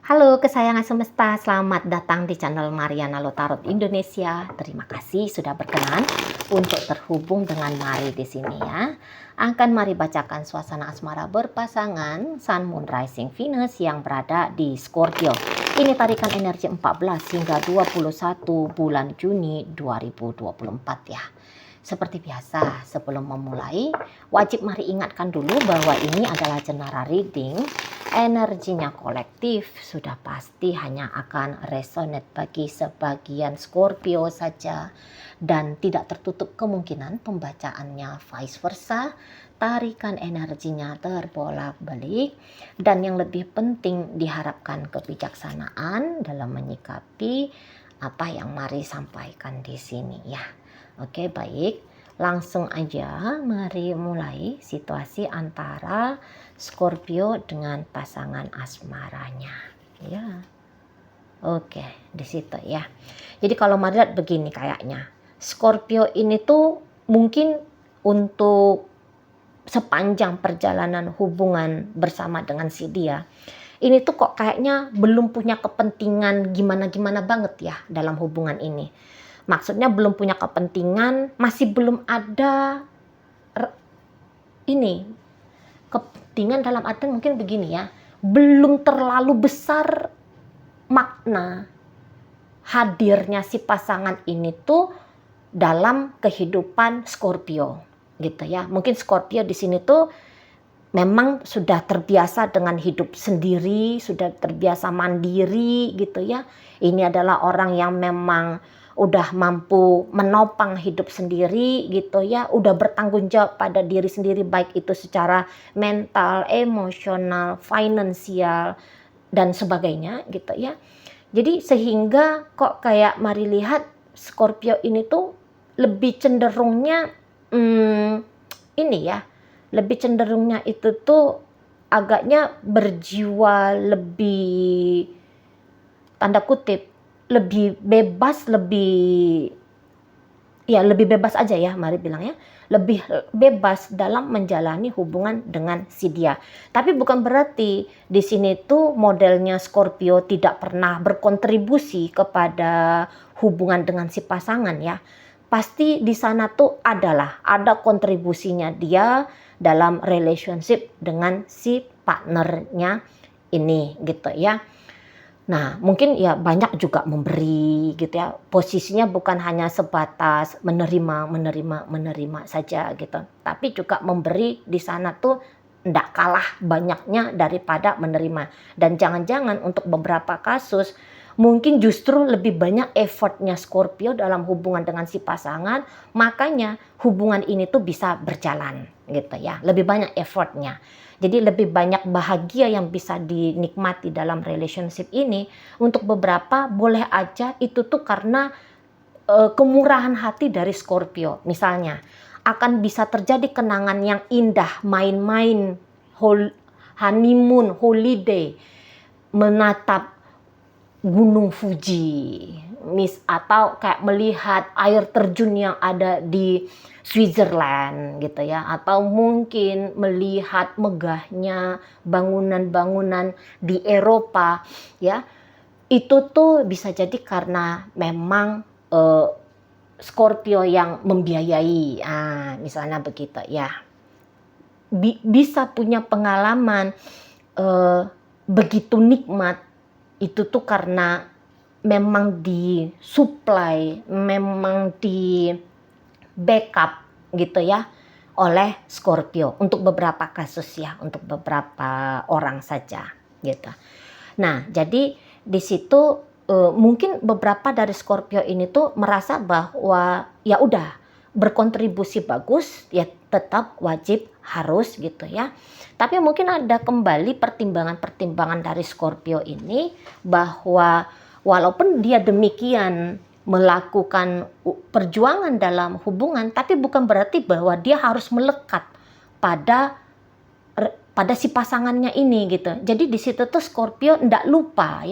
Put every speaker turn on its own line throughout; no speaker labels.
Halo kesayangan semesta, selamat datang di channel Mariana Lotarot Indonesia. Terima kasih sudah berkenan untuk terhubung dengan Mari di sini ya. Akan Mari bacakan suasana asmara berpasangan Sun, Moon, Rising, Venus yang berada di Scorpio. Ini tarikan energi 14 hingga 21 bulan Juni 2024 ya. Seperti biasa, sebelum memulai, wajib Mari ingatkan dulu bahwa ini adalah general reading. Energinya kolektif, sudah pasti hanya akan resonate bagi sebagian Scorpio saja. Dan tidak tertutup kemungkinan pembacaannya vice versa. Tarikan energinya terbolak-balik. Dan yang lebih penting diharapkan kebijaksanaan dalam menyikapi apa yang Mari sampaikan di sini ya. Oke, baik. Langsung aja mari mulai situasi antara Scorpio dengan pasangan asmaranya. Ya. Oke, di situ ya. Jadi kalau Mari lihat begini kayaknya. Scorpio ini tuh mungkin untuk sepanjang perjalanan hubungan bersama dengan si dia, ini tuh kok kayaknya belum punya kepentingan gimana-gimana banget ya dalam hubungan ini. Maksudnya belum punya kepentingan, masih belum ada kepentingan dalam arti mungkin begini ya, belum terlalu besar makna hadirnya si pasangan ini tuh dalam kehidupan Scorpio gitu ya. Mungkin Scorpio di sini tuh memang sudah terbiasa dengan hidup sendiri, sudah terbiasa mandiri gitu ya. Ini adalah orang yang memang udah mampu menopang hidup sendiri gitu ya, udah bertanggung jawab pada diri sendiri, baik itu secara mental, emosional, finansial dan sebagainya gitu ya. Jadi sehingga kok kayak Mari lihat Scorpio ini tuh lebih cenderungnya ini ya, lebih cenderungnya itu tuh agaknya berjiwa lebih, tanda kutip, lebih bebas, lebih bebas aja ya Mari bilang ya, lebih bebas dalam menjalani hubungan dengan si dia. Tapi bukan berarti di sini tuh modelnya Scorpio tidak pernah berkontribusi kepada hubungan dengan si pasangan ya. Pasti di sana tuh ada kontribusinya dia dalam relationship dengan si partnernya ini gitu ya. Nah, mungkin ya banyak juga memberi gitu ya. Posisinya bukan hanya sebatas menerima saja gitu. Tapi juga memberi di sana tuh enggak kalah banyaknya daripada menerima. Dan jangan-jangan untuk beberapa kasus mungkin justru lebih banyak effortnya Scorpio dalam hubungan dengan si pasangan. Makanya hubungan ini tuh bisa berjalan gitu ya. Lebih banyak effortnya. Jadi lebih banyak bahagia yang bisa dinikmati dalam relationship ini. Untuk beberapa boleh aja itu tuh karena kemurahan hati dari Scorpio. Misalnya akan bisa terjadi kenangan yang indah, main-main, honeymoon, holiday, menatap Gunung Fuji, atau kayak melihat air terjun yang ada di Switzerland gitu ya, atau mungkin melihat megahnya bangunan-bangunan di Eropa ya. Itu tuh bisa jadi karena memang Scorpio yang membiayai, misalnya begitu ya. Bisa punya pengalaman begitu nikmat itu tuh karena memang disuplai, memang di backup gitu ya oleh Scorpio untuk beberapa kasus ya, untuk beberapa orang saja gitu. Nah, jadi di situ mungkin beberapa dari Scorpio ini tuh merasa bahwa ya udah berkontribusi bagus ya, tetap wajib harus gitu ya. Tapi mungkin ada kembali pertimbangan-pertimbangan dari Scorpio ini bahwa walaupun dia demikian melakukan perjuangan dalam hubungan, tapi bukan berarti bahwa dia harus melekat pada si pasangannya ini gitu. Jadi di situ tuh Scorpio ndak lupa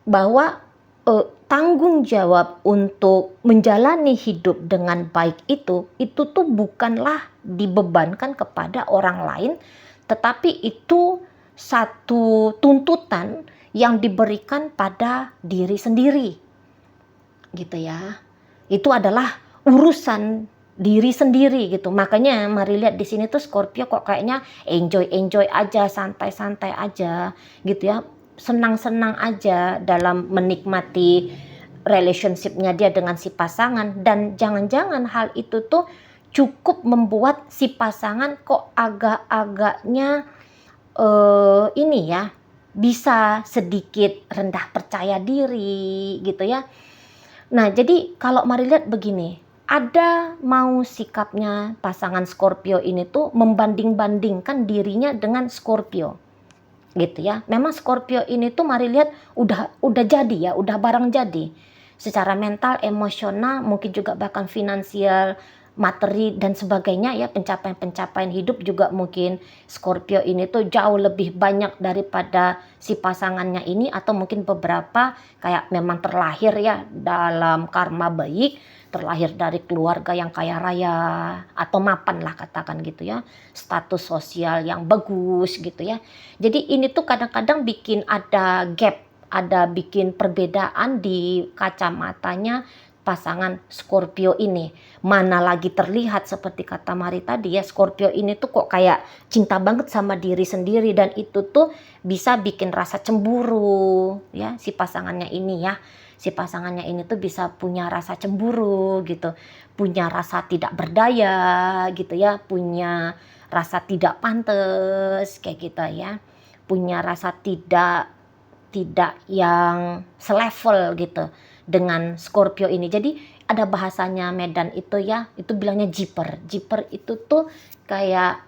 bahwa tanggung jawab untuk menjalani hidup dengan baik itu tuh bukanlah dibebankan kepada orang lain, tetapi itu satu tuntutan yang diberikan pada diri sendiri, gitu ya. Itu adalah urusan diri sendiri gitu. Makanya mari lihat di sini tuh Scorpio kok kayaknya enjoy aja, santai-santai aja gitu ya. Senang-senang aja dalam menikmati relationship-nya dia dengan si pasangan, dan jangan-jangan hal itu tuh cukup membuat si pasangan kok agak-agaknya ini ya, bisa sedikit rendah percaya diri gitu ya. Nah, jadi kalau mari lihat begini, ada mau sikapnya pasangan Scorpio ini tuh membanding-bandingkan dirinya dengan Scorpio, gitu ya. Memang Scorpio ini tuh mari lihat udah jadi ya, udah barang jadi. Secara mental, emosional, mungkin juga bahkan finansial, materi dan sebagainya ya, pencapaian-pencapaian hidup juga mungkin Scorpio ini tuh jauh lebih banyak daripada si pasangannya ini, atau mungkin beberapa kayak memang terlahir ya dalam karma baik, terlahir dari keluarga yang kaya raya atau mapan lah katakan gitu ya, status sosial yang bagus gitu ya. Jadi ini tuh kadang-kadang bikin ada gap, ada bikin perbedaan di kacamatanya pasangan Scorpio ini. Mana lagi terlihat seperti kata Mari tadi ya, Scorpio ini tuh kok kayak cinta banget sama diri sendiri, dan itu tuh bisa bikin rasa cemburu ya si pasangannya ini ya. Si pasangannya ini tuh bisa punya rasa cemburu gitu, punya rasa tidak berdaya gitu ya, punya rasa tidak pantas kayak gitu ya, punya rasa tidak yang selevel gitu dengan Scorpio ini. Jadi ada bahasanya Medan itu ya, itu bilangnya jiper. Jiper itu tuh kayak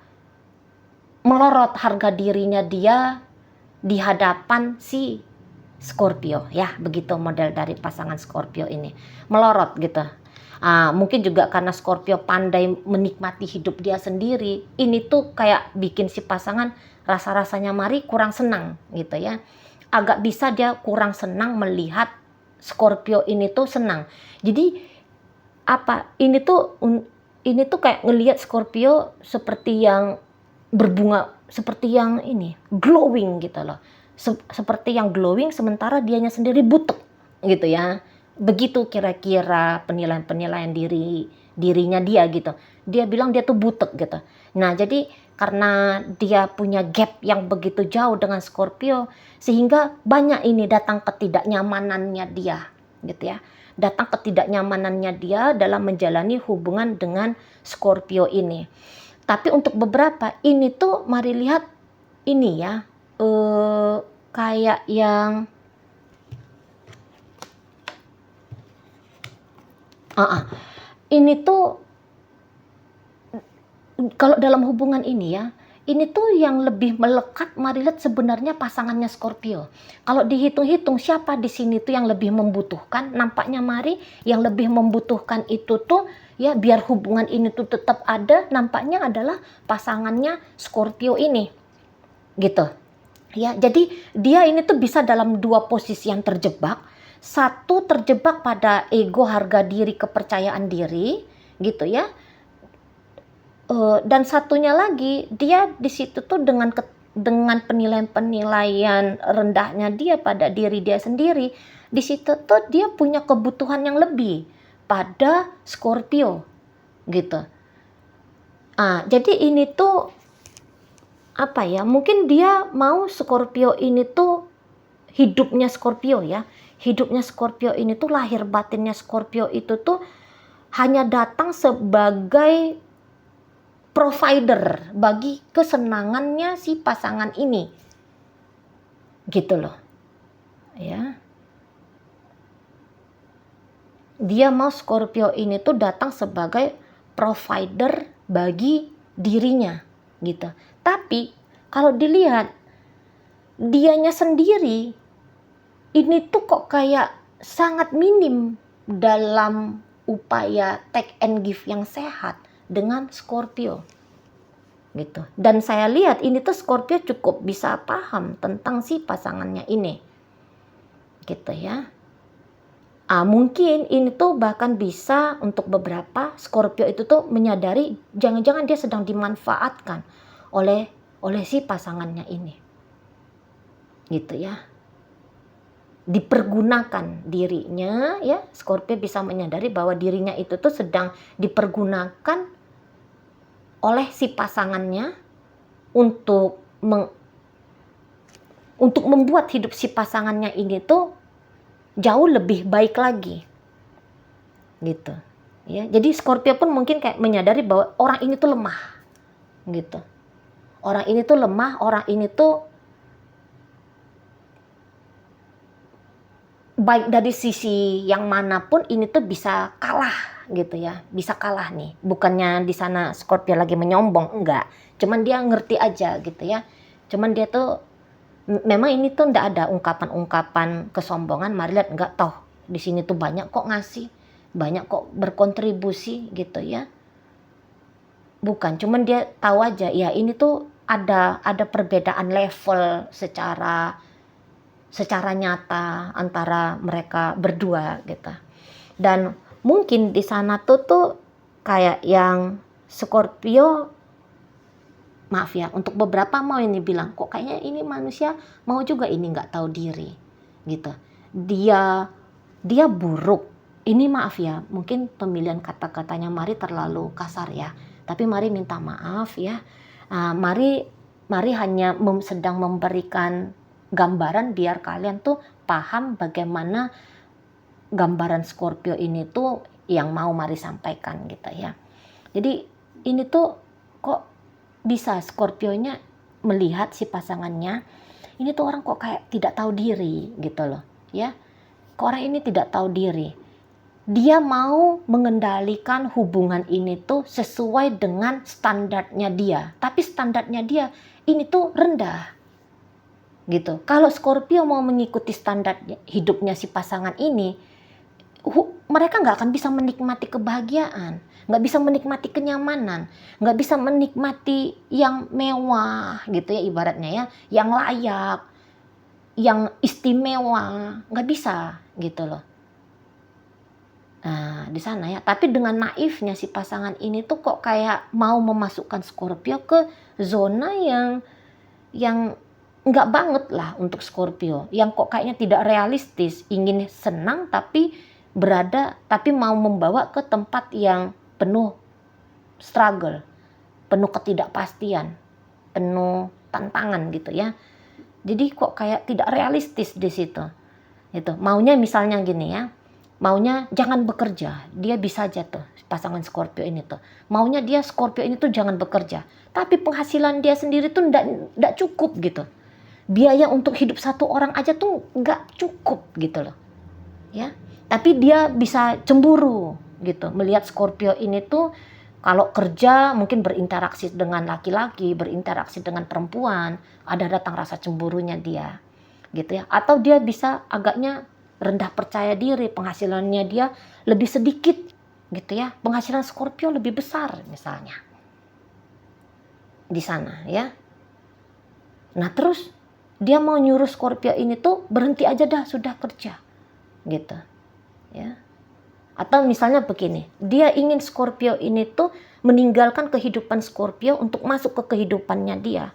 melorot harga dirinya dia di hadapan si Scorpio ya, begitu model dari pasangan Scorpio ini, melorot gitu. Mungkin juga karena Scorpio pandai menikmati hidup dia sendiri, ini tuh kayak bikin si pasangan rasa-rasanya Mari kurang senang gitu ya. Agak bisa dia kurang senang melihat Scorpio ini tuh senang. Jadi apa? Ini tuh kayak ngelihat Scorpio seperti yang berbunga, seperti yang ini glowing gitu loh. Seperti yang glowing sementara dianya sendiri butek gitu ya. Begitu kira-kira penilaian dirinya dia gitu. Dia bilang dia tuh butek gitu. Nah, jadi karena dia punya gap yang begitu jauh dengan Scorpio, sehingga banyak ini datang ketidaknyamanannya dia gitu ya. Datang ketidaknyamanannya dia dalam menjalani hubungan dengan Scorpio ini. Tapi untuk beberapa ini tuh mari lihat ini ya, kayak yang ini tuh kalau dalam hubungan ini ya, ini tuh yang lebih melekat mari lihat sebenarnya pasangannya Scorpio. Kalau dihitung-hitung siapa di sini tuh yang lebih membutuhkan, nampaknya Mari yang lebih membutuhkan itu tuh ya, biar hubungan ini tuh tetap ada, nampaknya adalah pasangannya Scorpio ini. Gitu. Ya, jadi dia ini tuh bisa dalam dua posisi yang terjebak. Satu terjebak pada ego, harga diri, kepercayaan diri, gitu ya. Dan satunya lagi dia di situ tuh dengan penilaian rendahnya dia pada diri dia sendiri, di situ tuh dia punya kebutuhan yang lebih pada Scorpio gitu. Jadi ini tuh apa ya, mungkin dia mau Scorpio ini tuh hidupnya Scorpio ya, hidupnya Scorpio ini tuh lahir batinnya Scorpio itu tuh hanya datang sebagai provider bagi kesenangannya si pasangan ini gitu loh ya. Dia mau Scorpio ini tuh datang sebagai provider bagi dirinya gitu. Tapi kalau dilihat dianya sendiri ini tuh kok kayak sangat minim dalam upaya take and give yang sehat dengan Scorpio gitu. Dan saya lihat ini tuh Scorpio cukup bisa paham tentang si pasangannya ini gitu ya. Mungkin ini tuh bahkan bisa untuk beberapa Scorpio itu tuh menyadari jangan-jangan dia sedang dimanfaatkan oleh si pasangannya ini gitu ya. Dipergunakan dirinya ya, Scorpio bisa menyadari bahwa dirinya itu tuh sedang dipergunakan oleh si pasangannya untuk membuat hidup si pasangannya ini tuh jauh lebih baik lagi gitu ya. Jadi Scorpio pun mungkin kayak menyadari bahwa orang ini tuh lemah gitu. Orang ini tuh lemah, orang ini tuh baik dari sisi yang manapun ini tuh bisa kalah gitu ya, bisa kalah nih. Bukannya di sana Scorpio lagi menyombong, enggak. Cuman dia ngerti aja gitu ya. Cuman dia tuh memang ini tuh enggak ada ungkapan-ungkapan kesombongan. Mari lihat, enggak toh di sini tuh banyak kok ngasih, banyak kok berkontribusi gitu ya. Bukan, cuman dia tahu aja ya ini tuh ada perbedaan level secara nyata antara mereka berdua gitu. Dan mungkin di sana tuh kayak yang Scorpio, maaf ya, untuk beberapa mau ini bilang kok kayaknya ini manusia mau juga ini nggak tahu diri gitu. Dia buruk. Ini maaf ya, mungkin pemilihan kata-katanya Mari terlalu kasar ya. Tapi Mari minta maaf ya. Mari hanya sedang memberikan gambaran biar kalian tuh paham bagaimana gambaran Scorpio ini tuh yang mau Mari sampaikan gitu ya. Jadi ini tuh kok bisa Scorpionya melihat si pasangannya ini tuh orang kok kayak tidak tahu diri gitu loh ya. Kok orang ini tidak tahu diri. Dia mau mengendalikan hubungan ini tuh sesuai dengan standarnya dia. Tapi standarnya dia ini tuh rendah. Gitu. Kalau Scorpio mau mengikuti standar hidupnya si pasangan ini, mereka nggak akan bisa menikmati kebahagiaan, nggak bisa menikmati kenyamanan, nggak bisa menikmati yang mewah gitu ya ibaratnya ya, yang layak, yang istimewa, nggak bisa gitu loh. Nah, di sana ya. Tapi dengan naifnya si pasangan ini tuh kok kayak mau memasukkan Scorpio ke zona yang nggak banget lah untuk Scorpio. Yang kok kayaknya tidak realistis, ingin senang tapi mau membawa ke tempat yang penuh struggle, penuh ketidakpastian, penuh tantangan gitu ya. Jadi kok kayak tidak realistis di situ. Itu maunya misalnya gini ya. Maunya jangan bekerja, dia bisa aja tuh pasangan Scorpio ini tuh. Maunya dia Scorpio ini tuh jangan bekerja, tapi penghasilan dia sendiri tuh ndak cukup gitu. Biaya untuk hidup satu orang aja tuh nggak cukup gitu loh, ya. Tapi dia bisa cemburu gitu, melihat Scorpio ini tuh kalau kerja mungkin berinteraksi dengan laki-laki, berinteraksi dengan perempuan, ada datang rasa cemburunya dia, gitu ya. Atau dia bisa agaknya rendah percaya diri, penghasilannya dia lebih sedikit gitu ya, penghasilan Scorpio lebih besar misalnya di sana ya. Nah terus dia mau nyuruh Scorpio ini tuh berhenti aja dah, sudah kerja gitu ya. Atau misalnya begini, dia ingin Scorpio ini tuh meninggalkan kehidupan Scorpio untuk masuk ke kehidupannya dia.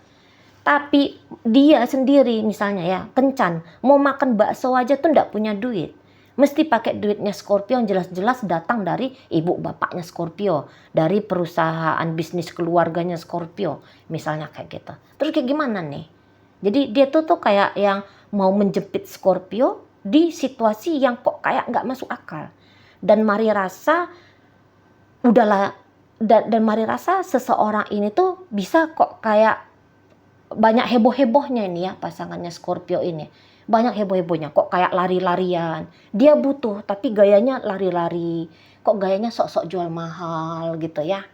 Tapi dia sendiri misalnya ya, kencan, mau makan bakso aja tuh nggak punya duit. Mesti pakai duitnya Scorpio yang jelas-jelas datang dari ibu bapaknya Scorpio, dari perusahaan bisnis keluarganya Scorpio, misalnya kayak gitu. Terus kayak gimana nih? Jadi dia tuh kayak yang mau menjepit Scorpio di situasi yang kok kayak nggak masuk akal. Dan Mari rasa udahlah, dan Mari rasa seseorang ini tuh bisa kok kayak banyak heboh-hebohnya ini ya pasangannya Scorpio ini. Banyak heboh-hebohnya, kok kayak lari-larian. Dia butuh tapi gayanya lari-lari. Kok gayanya sok-sok jual mahal gitu ya.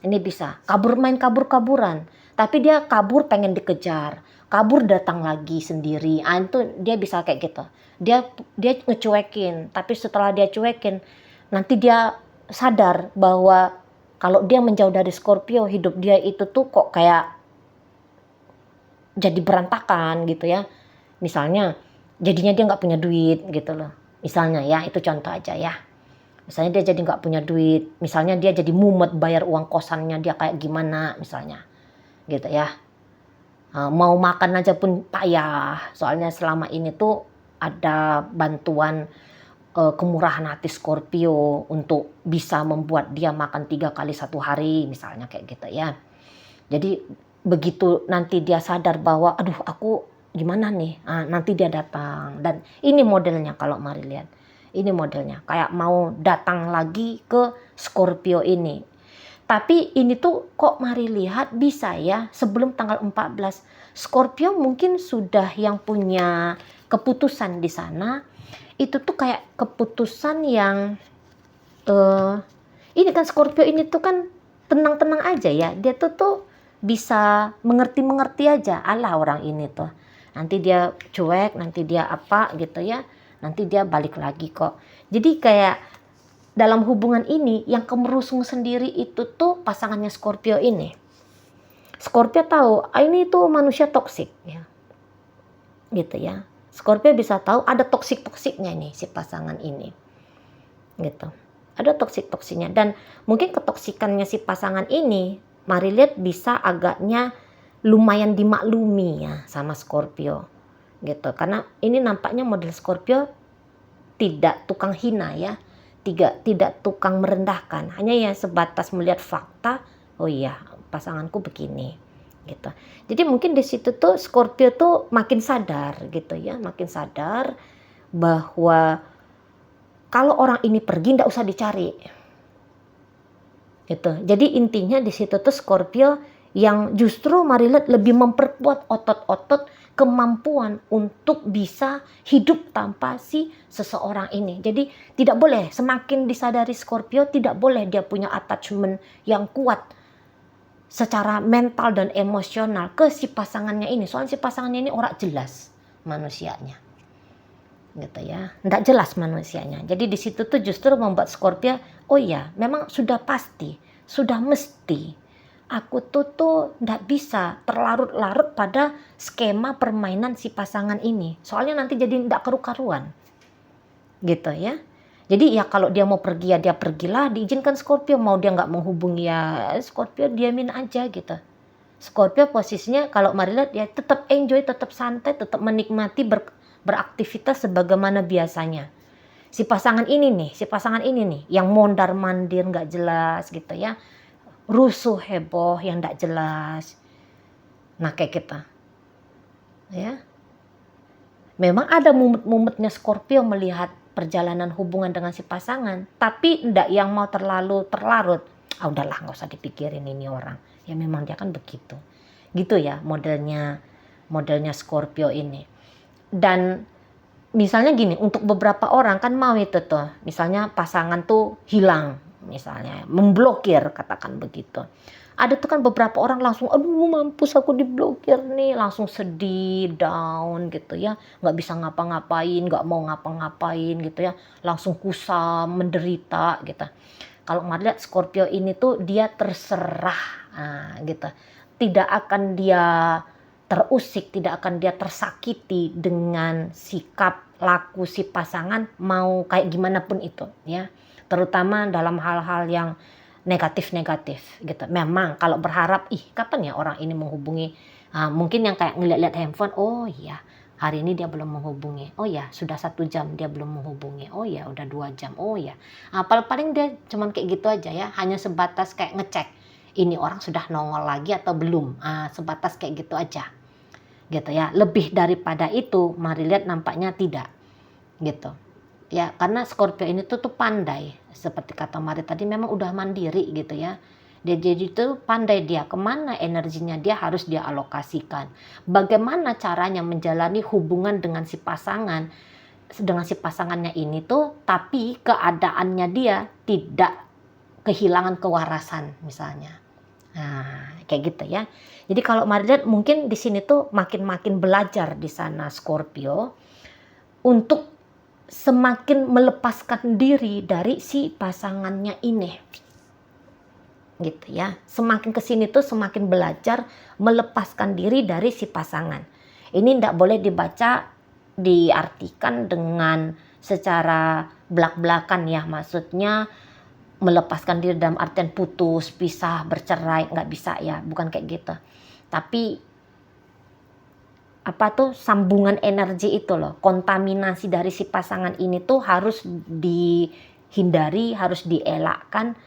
Ini bisa main kabur-kaburan. Tapi dia kabur pengen dikejar. Kabur datang lagi sendiri. Itu dia bisa kayak gitu. Dia ngecuekin, tapi setelah dia cuekin nanti dia sadar bahwa kalau dia menjauh dari Scorpio, hidup dia itu tuh kok kayak jadi berantakan gitu ya. Misalnya jadinya dia nggak punya duit gitu loh. Misalnya ya, itu contoh aja ya. Misalnya dia jadi nggak punya duit. Misalnya dia jadi mumet bayar uang kosannya dia kayak gimana misalnya. Gitu ya. Mau makan aja pun payah, soalnya selama ini tuh ada bantuan kemurahan hati Scorpio untuk bisa membuat dia makan 3 kali 1 hari misalnya kayak gitu ya. Jadi begitu nanti dia sadar bahwa aduh aku gimana nih, nanti dia datang. Dan ini modelnya kalau mari lihat, ini modelnya kayak mau datang lagi ke Scorpio ini. Tapi ini tuh kok mari lihat bisa ya sebelum tanggal 14. Scorpio mungkin sudah yang punya keputusan di sana. Itu tuh kayak keputusan yang ini kan Scorpio ini tuh kan tenang-tenang aja ya. Dia tuh bisa mengerti-mengerti aja. Alah orang ini tuh. Nanti dia cuek, nanti dia apa gitu ya. Nanti dia balik lagi kok. Jadi kayak dalam hubungan ini yang kemerusung sendiri itu tuh pasangannya Scorpio ini. Scorpio tahu ini tuh manusia toksik ya. Gitu ya. Scorpio bisa tahu ada toksik-toksiknya nih si pasangan ini. Gitu. Ada toksik-toksiknya dan mungkin ketoksikannya si pasangan ini mari lihat bisa agaknya lumayan dimaklumi ya sama Scorpio. Gitu. Karena ini nampaknya model Scorpio tidak tukang hina ya. Tidak tukang merendahkan, hanya ya sebatas melihat fakta, oh iya pasanganku begini gitu. Jadi mungkin di situ tuh Scorpio tuh makin sadar gitu ya, makin sadar bahwa kalau orang ini pergi nggak usah dicari gitu. Jadi intinya di situ tuh Scorpio yang justru mari lihat lebih memperkuat otot-otot kemampuan untuk bisa hidup tanpa si seseorang ini. Jadi tidak boleh, semakin disadari Scorpio tidak boleh dia punya attachment yang kuat secara mental dan emosional ke si pasangannya ini. Soalnya si pasangannya ini orang jelas manusianya. Gitu ya. Enggak jelas manusianya. Jadi di situ tuh justru membuat Scorpio, oh iya, memang sudah pasti, sudah mesti aku tuh nggak bisa terlarut-larut pada skema permainan si pasangan ini. Soalnya nanti jadi nggak karu-karuan. Gitu ya. Jadi ya kalau dia mau pergi ya dia pergilah, diizinkan Scorpio. Mau dia nggak menghubungi ya Scorpio diamin aja gitu. Scorpio posisinya kalau mari lihat ya tetap enjoy, tetap santai, tetap menikmati beraktivitas sebagaimana biasanya. Si pasangan ini nih yang mondar-mandir nggak jelas gitu ya. Rusuh heboh yang tidak jelas. Nah kayak kita ya memang ada mumet-mumetnya Scorpio melihat perjalanan hubungan dengan si pasangan, tapi ndak yang mau terlalu terlarut. Udahlah nggak usah dipikirin ini orang ya, memang dia kan begitu gitu ya modelnya Scorpio ini. Dan misalnya gini, untuk beberapa orang kan mau itu tuh misalnya pasangan tuh hilang, misalnya memblokir katakan begitu. Ada tuh kan beberapa orang langsung aduh mampus aku diblokir nih, langsung sedih, down gitu ya, nggak bisa ngapa-ngapain, nggak mau ngapa-ngapain gitu ya, langsung kusam, menderita gitu. Kalau ngeliat Scorpio ini tuh dia terserah gitu, tidak akan dia terusik, tidak akan dia tersakiti dengan sikap laku si pasangan mau kayak gimana pun itu ya, terutama dalam hal-hal yang negatif-negatif gitu. Memang kalau berharap kapan ya orang ini menghubungi, mungkin yang kayak ngeliat-liat handphone, oh iya hari ini dia belum menghubungi, oh ya sudah 1 jam dia belum menghubungi, oh ya udah 2 jam, oh ya paling dia cuman kayak gitu aja ya, hanya sebatas kayak ngecek ini orang sudah nongol lagi atau belum, sebatas kayak gitu aja gitu ya. Lebih daripada itu mari lihat nampaknya tidak gitu ya, karena Scorpio ini tuh pandai, seperti kata Mari tadi memang udah mandiri gitu ya. Dia jadi tuh pandai dia kemana energinya dia harus dia alokasikan, bagaimana caranya menjalani hubungan dengan si pasangannya ini tuh, tapi keadaannya dia tidak kehilangan kewarasan misalnya. Nah, kayak gitu ya. Jadi kalau Mari lihat mungkin di sini tuh makin belajar di sana Scorpio untuk semakin melepaskan diri dari si pasangannya ini. Gitu ya. Semakin kesini tuh semakin belajar melepaskan diri dari si pasangan. Ini tidak boleh diartikan dengan secara belak-belakan ya. Maksudnya melepaskan diri dalam artian putus, pisah, bercerai, nggak bisa ya. Bukan kayak gitu. Tapi sambungan energi itu loh, kontaminasi dari si pasangan ini tuh harus dihindari, harus dielakkan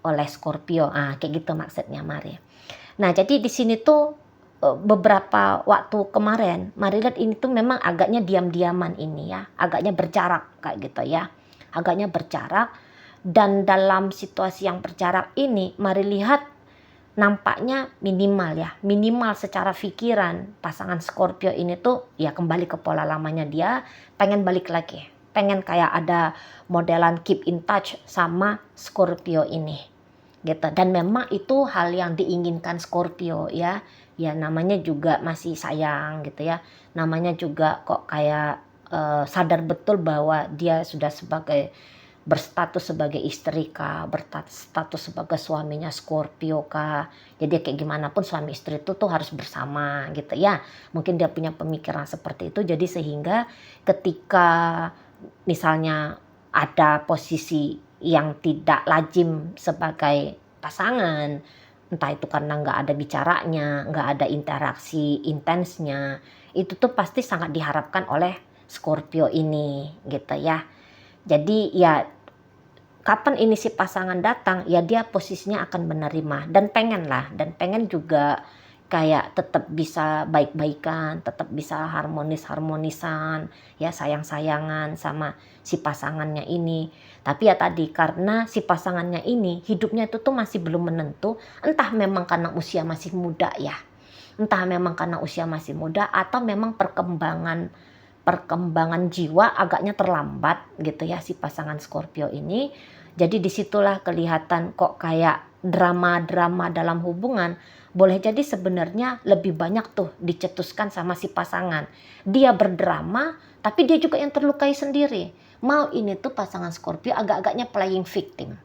oleh Scorpio. Kayak gitu maksudnya Mari. Nah, jadi di sini tuh beberapa waktu kemarin Mari lihat ini tuh memang agaknya diam-diaman ini ya, agaknya berjarak kayak gitu ya. Agaknya berjarak, dan dalam situasi yang berjarak ini Mari lihat nampaknya minimal secara pikiran pasangan Scorpio ini tuh ya kembali ke pola lamanya, dia pengen balik lagi, pengen kayak ada modelan keep in touch sama Scorpio ini gitu. Dan memang itu hal yang diinginkan Scorpio ya namanya juga masih sayang gitu ya, namanya juga kok kayak sadar betul bahwa dia sudah berstatus sebagai istri kah, berstatus sebagai suaminya Scorpio kah. Jadi kayak gimana pun suami istri itu tuh harus bersama gitu ya. Mungkin dia punya pemikiran seperti itu, jadi sehingga ketika misalnya ada posisi yang tidak lazim sebagai pasangan, entah itu karena nggak ada bicaranya, nggak ada interaksi intensnya, itu tuh pasti sangat diharapkan oleh Scorpio ini gitu ya. Jadi ya kapan ini si pasangan datang ya dia posisinya akan menerima dan pengen juga kayak tetap bisa baik-baikan, tetap bisa harmonis-harmonisan ya, sayang-sayangan sama si pasangannya ini. Tapi ya tadi karena si pasangannya ini hidupnya itu tuh masih belum menentu, entah memang karena usia masih muda ya, atau memang perkembangan jiwa agaknya terlambat gitu ya si pasangan Scorpio ini. Jadi disitulah kelihatan kok kayak drama-drama dalam hubungan boleh jadi sebenarnya lebih banyak tuh dicetuskan sama si pasangan. Dia berdrama tapi dia juga yang terlukai sendiri. Mau ini tuh pasangan Scorpio agak-agaknya playing victim.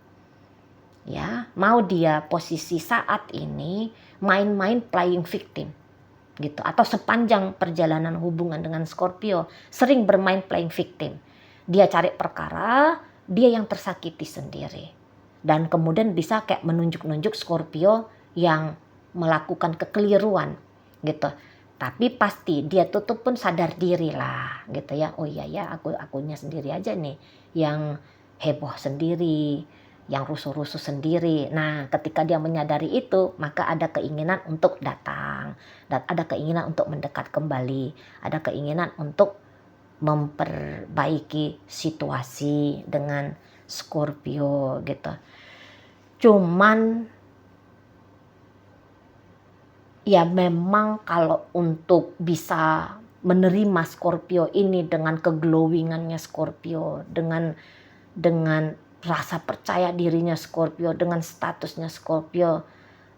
Ya, mau dia posisi saat ini main-main playing victim gitu, atau sepanjang perjalanan hubungan dengan Scorpio sering bermain playing victim. Dia cari perkara, dia yang tersakiti sendiri, dan kemudian bisa kayak menunjuk-nunjuk Scorpio yang melakukan kekeliruan gitu. Tapi pasti dia tuh pun sadar diri lah gitu ya, oh iya ya akunya sendiri aja nih yang heboh sendiri, yang rusuh-rusuh sendiri. Nah, ketika dia menyadari itu, maka ada keinginan untuk datang, dan ada keinginan untuk mendekat kembali, ada keinginan untuk memperbaiki situasi dengan Scorpio gitu. Cuman ya memang kalau untuk bisa menerima Scorpio ini dengan keglowingannya Scorpio, dengan rasa percaya dirinya Scorpio, dengan statusnya Scorpio,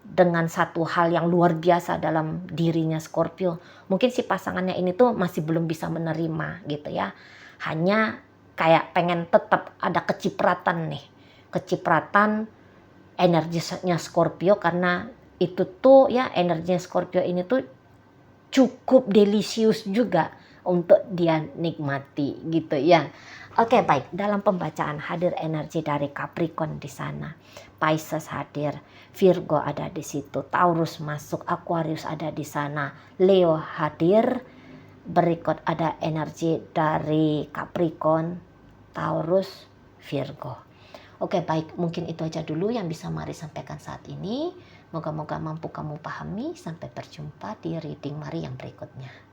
dengan satu hal yang luar biasa dalam dirinya Scorpio, mungkin si pasangannya ini tuh masih belum bisa menerima gitu ya. Hanya kayak pengen tetap ada kecipratan energinya Scorpio, karena itu tuh ya energinya Scorpio ini tuh cukup delisius juga untuk dia nikmati gitu ya. Oke, baik, dalam pembacaan hadir energi dari Capricorn di sana, Pisces hadir, Virgo ada di situ, Taurus masuk, Aquarius ada di sana, Leo hadir. Berikut ada energi dari Capricorn, Taurus, Virgo. Oke, baik, mungkin itu aja dulu yang bisa Mari sampaikan saat ini. Moga-moga mampu kamu pahami. Sampai berjumpa di reading Mari yang berikutnya.